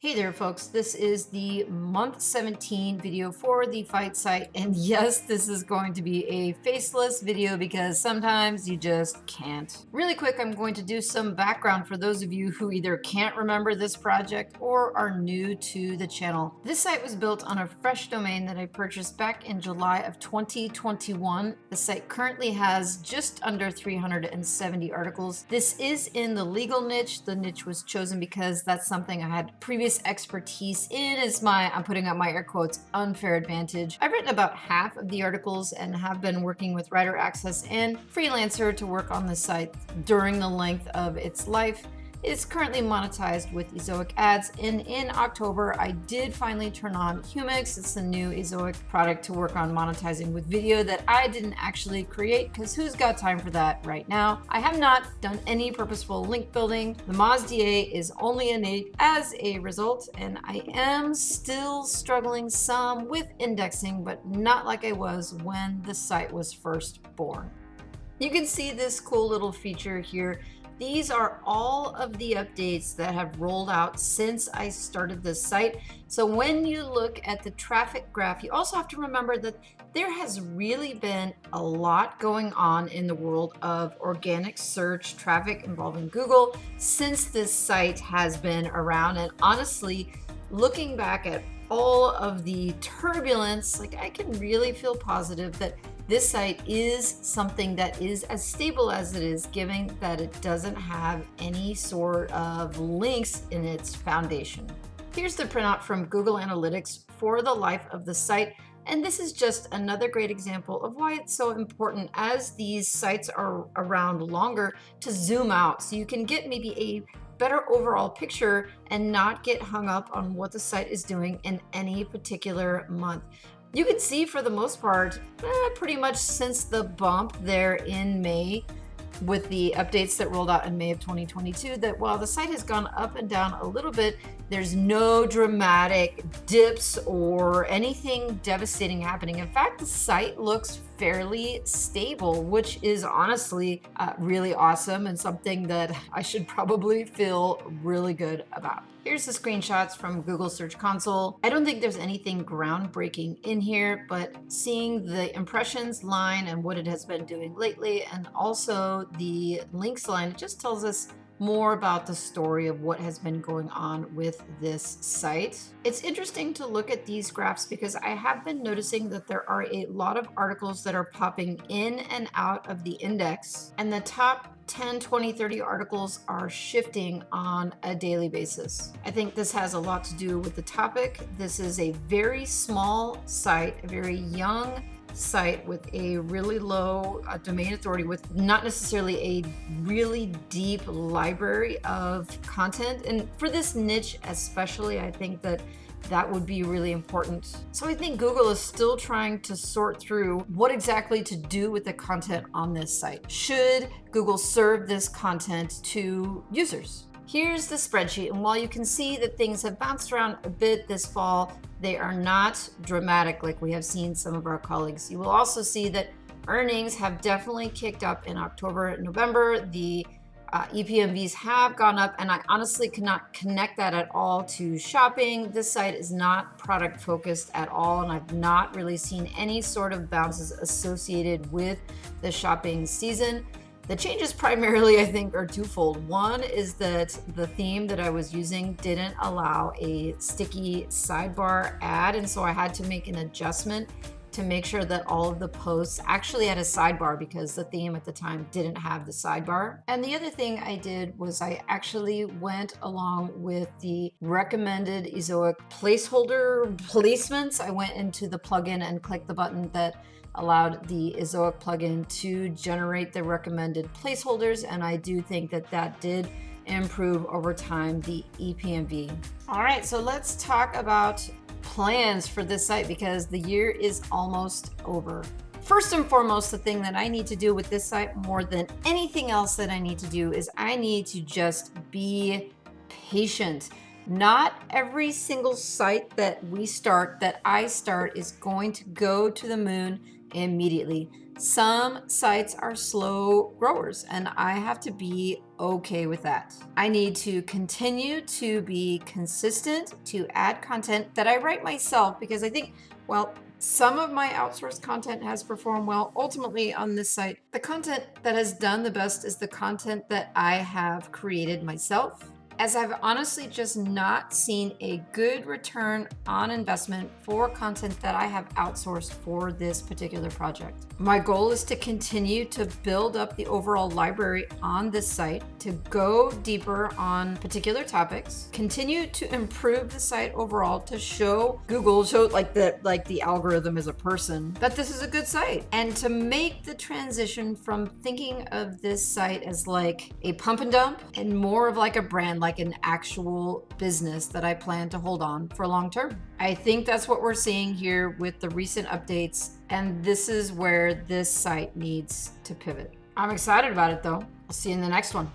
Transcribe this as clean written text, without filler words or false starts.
Hey there, folks. This is the month 17 video for the fight site. And yes, this is going to be a faceless video because sometimes you just can't. Really quick, I'm going to do some background for those of you who either can't remember this project or are new to the channel. This site was built on a fresh domain that I purchased back in July of 2021. The site currently has just under 370 articles. This is in the legal niche. The niche was chosen because that's something I had previous expertise in, is I'm putting up my air quotes, unfair advantage. I've written about half of the articles and have been working with Writer Access and Freelancer to work on the site during the length of its life. It's currently monetized with Ezoic ads, and in October I did finally turn on Humix. It's a new Ezoic product to work on monetizing with video that I didn't actually create because who's got time for that right now? I have not done any purposeful link building. The Moz DA is only innate as a result, and I am still struggling some with indexing, but not like I was when the site was first born. You can see this cool little feature here. These are all of the updates that have rolled out since I started this site. So when you look at the traffic graph, you also have to remember that there has really been a lot going on in the world of organic search traffic involving Google since this site has been around. And honestly, looking back at all of the turbulence, I can really feel positive that this site is something that is as stable as it is, given that it doesn't have any sort of links in its foundation. Here's the printout from Google Analytics for the life of the site. And this is just another great example of why it's so important as these sites are around longer to zoom out so you can get maybe a better overall picture and not get hung up on what the site is doing in any particular month. You can see for the most part, pretty much since the bump there in May with the updates that rolled out in May of 2022, that while the site has gone up and down a little bit, there's no dramatic dips or anything devastating happening. In fact, the site looks fairly stable, which is honestly really awesome and something that I should probably feel really good about. Here's the screenshots from Google Search Console. I don't think there's anything groundbreaking in here, but seeing the impressions line and what it has been doing lately, and also the links line, it just tells us more about the story of what has been going on with this site. It's interesting to look at these graphs because I have been noticing that there are a lot of articles that are popping in and out of the index, and the top 10, 20, 30 articles are shifting on a daily basis. I think this has a lot to do with the topic. This is a very small site, a very young site with a really low domain authority, with not necessarily a really deep library of content. And for this niche especially, I think that would be really important. So I think Google is still trying to sort through what exactly to do with the content on this site. Should Google serve this content to users? Here's the spreadsheet, and while you can see that things have bounced around a bit this fall, they are not dramatic like we have seen some of our colleagues. You will also see that earnings have definitely kicked up in October and November. The EPMVs have gone up, and I honestly cannot connect that at all to shopping. This site is not product focused at all, and I've not really seen any sort of bounces associated with the shopping season. The changes primarily, I think, are twofold. One is that the theme that I was using didn't allow a sticky sidebar ad, and so I had to make an adjustment to make sure that all of the posts actually had a sidebar because the theme at the time didn't have the sidebar. And the other thing I did was I actually went along with the recommended Ezoic placeholder placements. I went into the plugin and clicked the button that allowed the Ezoic plugin to generate the recommended placeholders, and I do think that did improve over time the EPMV. All right, so let's talk about plans for this site because the year is almost over. First and foremost, the thing that I need to do with this site more than anything else that I need to do is I need to just be patient. Not every single site that I start, is going to go to the moon immediately. Some sites are slow growers, and I have to be okay with that. I need to continue to be consistent, to add content that I write myself, because I think, well, some of my outsourced content has performed well. Ultimately, on this site, the content that has done the best is the content that I have created myself, as I've honestly just not seen a good return on investment for content that I have outsourced for this particular project. My goal is to continue to build up the overall library on this site, to go deeper on particular topics, continue to improve the site overall, to show Google, like the algorithm as a person, that this is a good site, and to make the transition from thinking of this site as like a pump and dump and more of like a brand, like an actual business that I plan to hold on for long term. I think that's what we're seeing here with the recent updates, and this is where this site needs to pivot. I'm excited about it though. I'll see you in the next one.